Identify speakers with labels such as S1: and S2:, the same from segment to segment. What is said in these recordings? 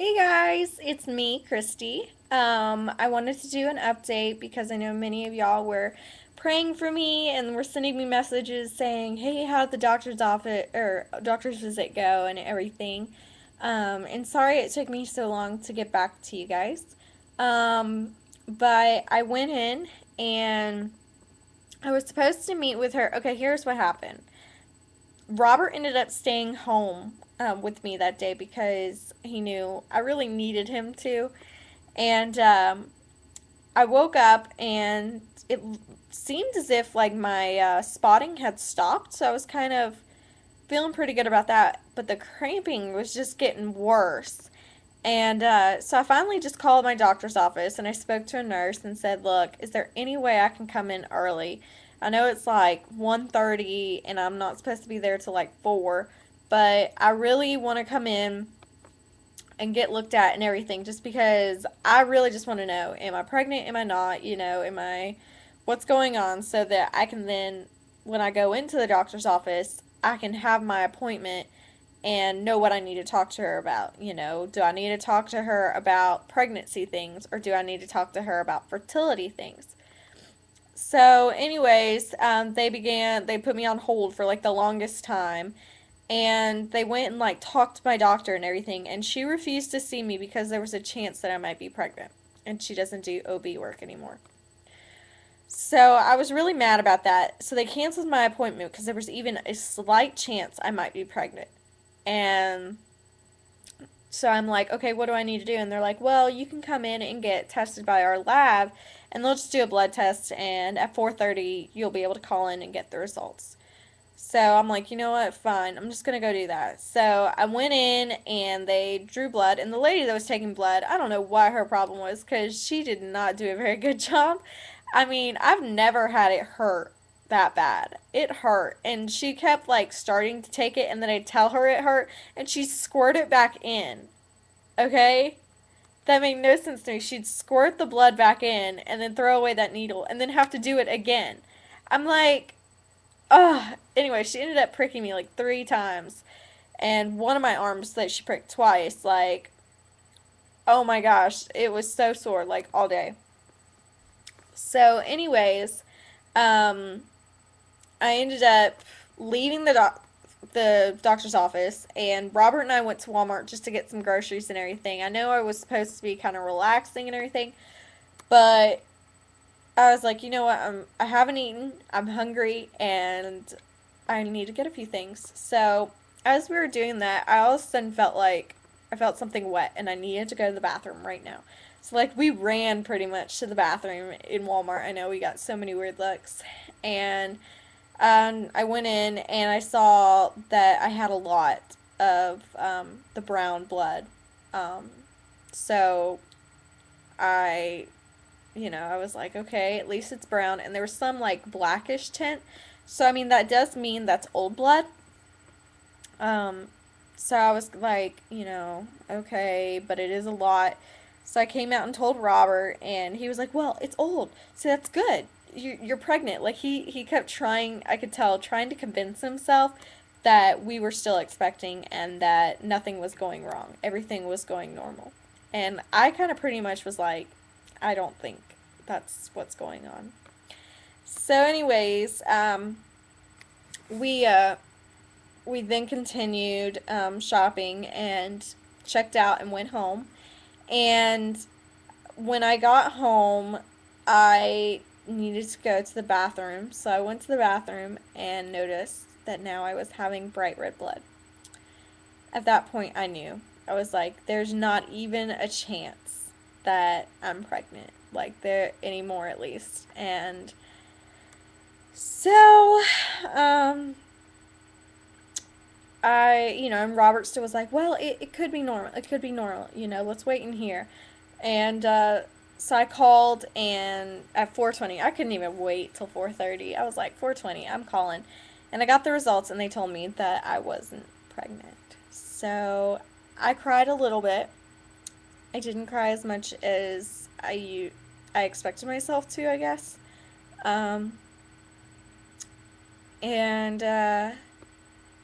S1: Hey guys, it's me, Christy. I wanted to do an update because I know many of y'all were praying for me and were sending me messages saying, "Hey, how did the doctor's office or doctor's visit go and everything?" And sorry it took me so long to get back to you guys. But I went in and I was supposed to meet with her. Okay, here's what happened. Robert ended up staying home with me that day because he knew I really needed him to. And I woke up and it seemed as if like my spotting had stopped. So I was kind of feeling pretty good about that. But the cramping was just getting worse. And so I finally just called my doctor's office and I spoke to a nurse and said, "Look, is there any way I can come in early? I know it's like 1:30 and I'm not supposed to be there till like 4, but I really want to come in and get looked at and everything just because I really just want to know, am I pregnant? Am I not? Am I what's going on so that I can then when I go into the doctor's office, I can have my appointment and know what I need to talk to her about. Do I need to talk to her about pregnancy things or do I need to talk to her about fertility things?" So, anyways, they put me on hold for like the longest time. And they went and like talked to my doctor and everything. And she refused to see me because there was a chance that I might be pregnant. And she doesn't do OB work anymore. So I was really mad about that. So they canceled my appointment because there was even a slight chance I might be pregnant. And so I'm like, "Okay, what do I need to do?" And they're like, "Well, you can come in and get tested by our lab, and they'll just do a blood test, and at 4:30 you'll be able to call in and get the results." So I'm like, "You know what? Fine. I'm just gonna go do that." So I went in and they drew blood, and the lady that was taking blood, I don't know what her problem was, because she did not do a very good job. I mean, I've never had it hurt that bad. It hurt, and she kept like starting to take it, and then I'd tell her it hurt, and she'd squirt it back in. Okay? That made no sense to me. She'd squirt the blood back in and then throw away that needle and then have to do it again. I'm like, ugh. Anyway, she ended up pricking me like 3 times. And one of my arms that she pricked twice, like, oh my gosh, it was so sore, like, all day. So, anyways, um, I ended up leaving the doctor's office, and Robert and I went to Walmart just to get some groceries and everything. I know I was supposed to be kind of relaxing and everything, but I was like, "You know what? I haven't eaten. I'm hungry and I need to get a few things." So, as we were doing that, I all of a sudden felt like I felt something wet and I needed to go to the bathroom right now. So, like, we ran pretty much to the bathroom in Walmart. I know we got so many weird looks. And I went in and I saw that I had a lot of the brown blood. Um, so I, I was like, "Okay, at least it's brown." And there was some like blackish tint. So, I mean, that does mean that's old blood. Um, so I was like, "Okay, but it is a lot." So I came out and told Robert, and he was like, "Well, it's old, so that's good. You're pregnant." Like he kept trying, I could tell, trying to convince himself that we were still expecting and that nothing was going wrong. Everything was going normal. And I kind of pretty much was like, "I don't think that's what's going on." So, anyways, we uh, we then continued shopping and checked out and went home. And when I got home, I needed to go to the bathroom. So I went to the bathroom and noticed that now I was having bright red blood. At that point, I knew. I was like, "There's not even a chance that I'm pregnant, like, there anymore, at least." And so, um, and Robert still was like, "Well, it could be normal. It could be normal. Let's wait in here." And so I called, and at 4:20, I couldn't even wait till 4:30. I was like, "4:20, I'm calling." And I got the results, and they told me that I wasn't pregnant. So I cried a little bit. I didn't cry as much as I expected myself to, I guess. Um, and I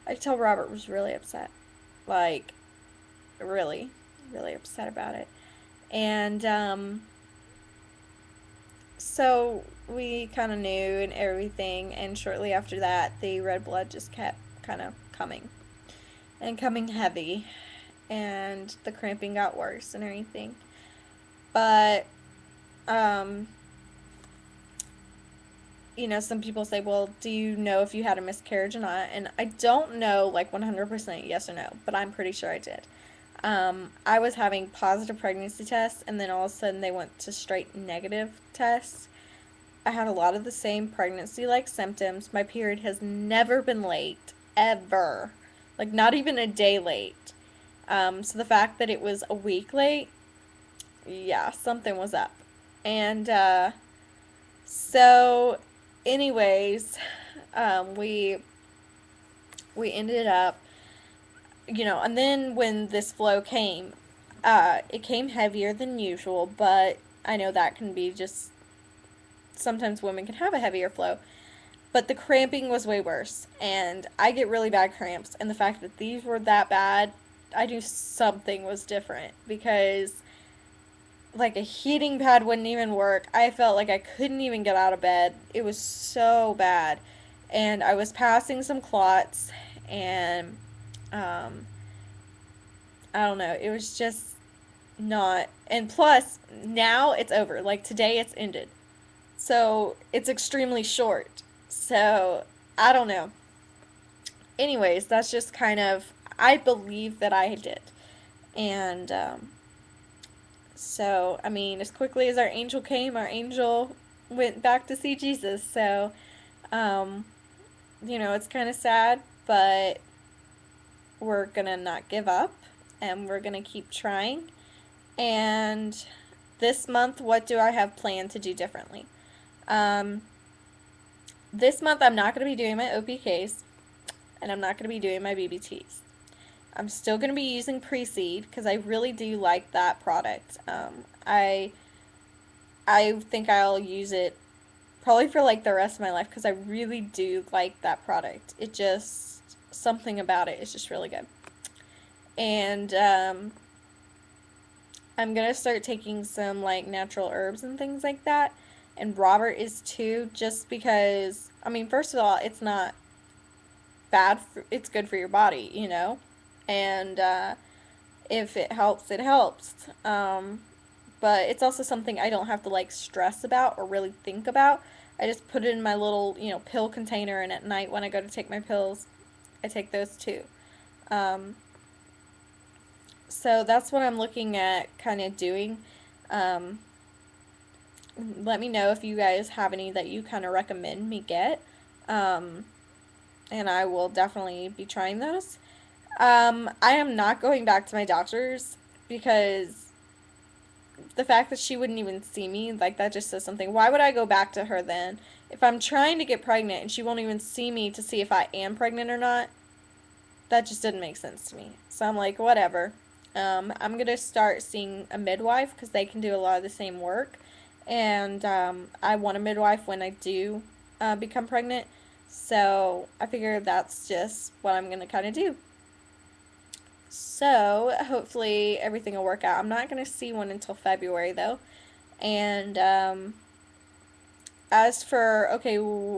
S1: could tell Robert was really upset. Like, really. really upset about it. And so we kind of knew and everything, and shortly after that, the red blood just kept kind of coming and coming heavy, and the cramping got worse and everything. But, um, some people say, well, do you know if you had a miscarriage or not? And I don't know, like, 100% yes or no, but I'm pretty sure I did. I was having positive pregnancy tests, and then all of a sudden they went to straight negative tests. I had a lot of the same pregnancy like symptoms. My period has never been late, ever. Like, not even a day late. So the fact that it was a week late, yeah, something was up. And so, anyways, we ended up, and then when this flow came, it came heavier than usual, but I know that can be just sometimes women can have a heavier flow. But the cramping was way worse, and I get really bad cramps, and the fact that these were that bad, I knew something was different because like a heating pad wouldn't even work. I felt like I couldn't even get out of bed. It was so bad. And I was passing some clots, and um I don't know, it was just not. And plus, now it's over. Like today it's ended. So, it's extremely short. So, I don't know. Anyways, that's just kind of, I believe that I did. And so, I mean, as quickly as our angel came, our angel went back to see Jesus. So, um, it's kind of sad, but we're gonna not give up and we're gonna keep trying. And this month, what do I have planned to do differently? Um, this month, I'm not going to be doing my OPKs and I'm not going to be doing my BBTs. I'm still going to be using Pre-Seed because I really do like that product. I think I'll use it probably for like the rest of my life because I really do like that product. It just, something about it is just really good. And I'm going to start taking some like natural herbs and things like that. And Robert is too, just because, I mean, first of all, it's not bad for, it's good for your body, and if it helps, it helps. But it's also something I don't have to like stress about or really think about. I just put it in my little, pill container, and at night when I go to take my pills, I take those too. Um, so that's what I'm looking at kind of doing. Um, Let me know if you guys have any that you kind of recommend me get. Um, and I will definitely be trying those. I am not going back to my doctor's because the fact that she wouldn't even see me, like, that just says something. Why would I go back to her then? If I'm trying to get pregnant and she won't even see me to see if I am pregnant or not, that just didn't make sense to me. So I'm like, whatever. I'm going to start seeing a midwife because they can do a lot of the same work. And I want a midwife when I do become pregnant. So I figure that's just what I'm going to kind of do. So hopefully everything will work out. I'm not going to see one until February though. And as for, okay,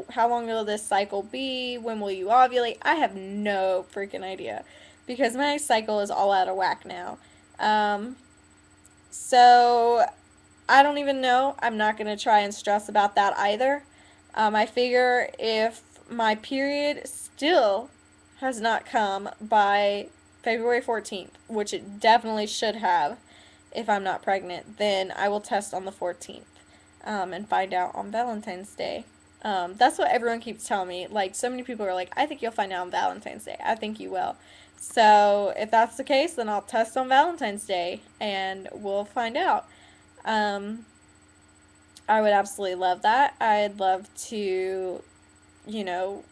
S1: how long will this cycle be? When will you ovulate? I have no freaking idea because my cycle is all out of whack now. Um, so I don't even know. I'm not going to try and stress about that either. I figure if my period still has not come by February 14th, which it definitely should have if I'm not pregnant, then I will test on the 14th and find out on Valentine's Day. That's what everyone keeps telling me. Like, so many people are like, I think you'll find out on Valentine's Day. I think you will. So, if that's the case, then I'll test on Valentine's Day and we'll find out. Um, I would absolutely love that. I'd love to, you know,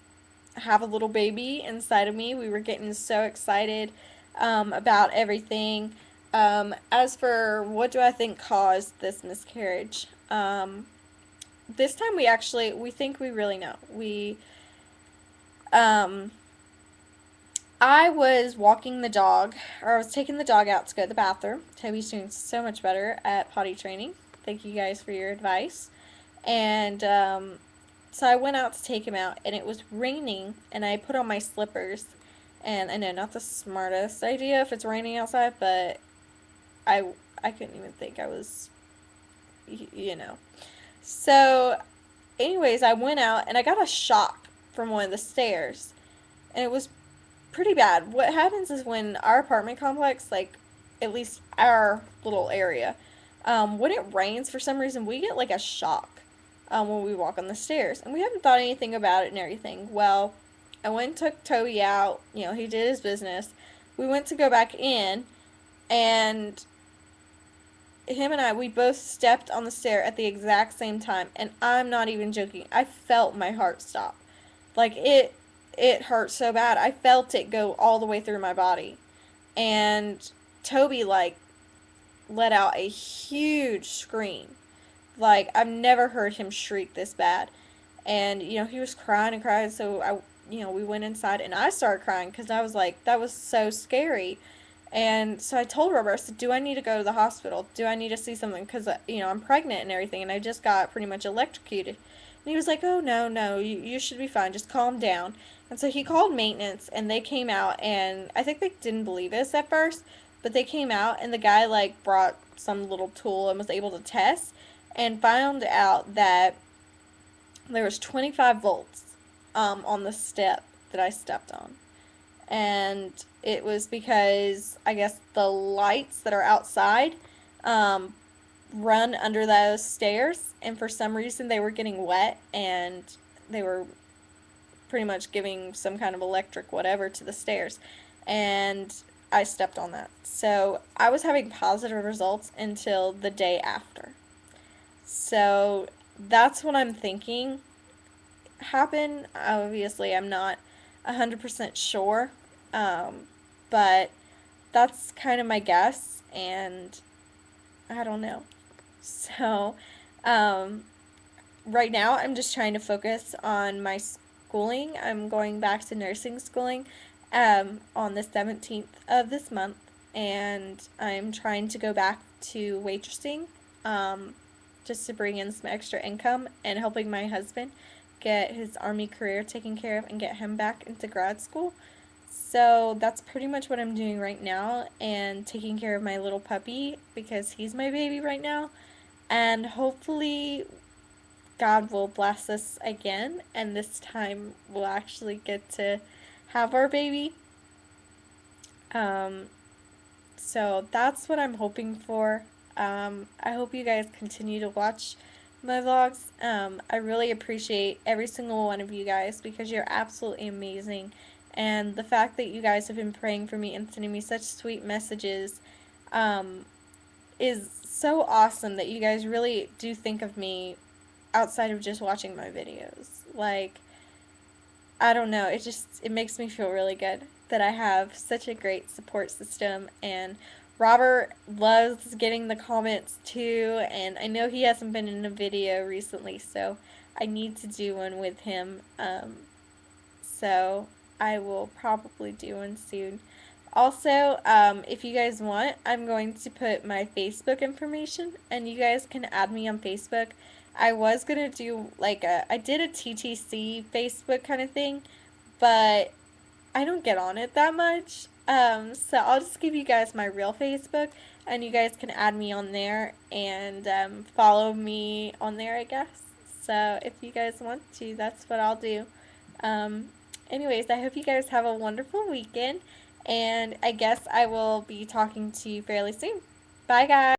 S1: have a little baby inside of me. We were getting so excited about everything. As for what do I think caused this miscarriage? This time we think we really know. Um, I was walking the dog, or I was taking the dog out to go to the bathroom. Toby's doing so much better at potty training. Thank you guys for your advice. And so I went out to take him out, and it was raining, and I put on my slippers. And I know, not the smartest idea if it's raining outside, but I I couldn't even think I was, you know. So, anyways, I went out and I got a shock from one of the stairs, and it was pretty bad. What happens is when our apartment complex, like at least our little area, when it rains for some reason, we get like a shock when we walk on the stairs, and we haven't thought anything about it and everything. Well, I went and took Toby out. He did his business. We went to go back in, and him and we both stepped on the stair at the exact same time, and I'm not even joking. I felt my heart stop. Like it hurt so bad. I felt it go all the way through my body. And Toby like let out a huge scream. Like I've never heard him shriek this bad. And he was crying and crying, so we went inside and I started crying cuz I was like that was so scary. And so I told Robert, I said, "Do I need to go to the hospital? Do I need to see something? Because I'm pregnant and everything, and I just got pretty much electrocuted." And he was like, "Oh no, no, you should be fine. Just calm down." And so he called maintenance, and they came out, and I think they didn't believe us at first, but they came out, and the guy like brought some little tool and was able to test, and found out that there was 25 volts on the step that I stepped on. And it was because I guess the lights that are outside um, run under those stairs, and for some reason they were getting wet, and they were pretty much giving some kind of electric whatever to the stairs, and I stepped on that. So I was having positive results until the day after. So that's what I'm thinking happened. Obviously, I'm not 100% sure, but that's kind of my guess, and I don't know. So, um, right now, I'm just trying to focus on my schooling. I'm going back to nursing schooling on the 17th of this month, and I'm trying to go back to waitressing just to bring in some extra income and helping my husband get his Army career taken care of and get him back into grad school. So that's pretty much what I'm doing right now, and taking care of my little puppy because he's my baby right now. And hopefully, God will bless us again, and this time we'll actually get to have our baby. Um, so that's what I'm hoping for. I hope you guys continue to watch my vlogs. I really appreciate every single one of you guys because you're absolutely amazing. And the fact that you guys have been praying for me and sending me such sweet messages um, is so awesome that you guys really do think of me outside of just watching my videos. Like, I don't know, it makes me feel really good that I have such a great support system, and Robert loves getting the comments too, and I know he hasn't been in a video recently, so I need to do one with him. So I will probably do one soon. Also, if you guys want, I'm going to put my Facebook information, and you guys can add me on Facebook. I was gonna do I did a TTC Facebook kind of thing, but I don't get on it that much. So I'll just give you guys my real Facebook, and you guys can add me on there and follow me on there, I guess. So if you guys want to, that's what I'll do. Um, Anyways, I hope you guys have a wonderful weekend, and I guess I will be talking to you fairly soon. Bye, guys.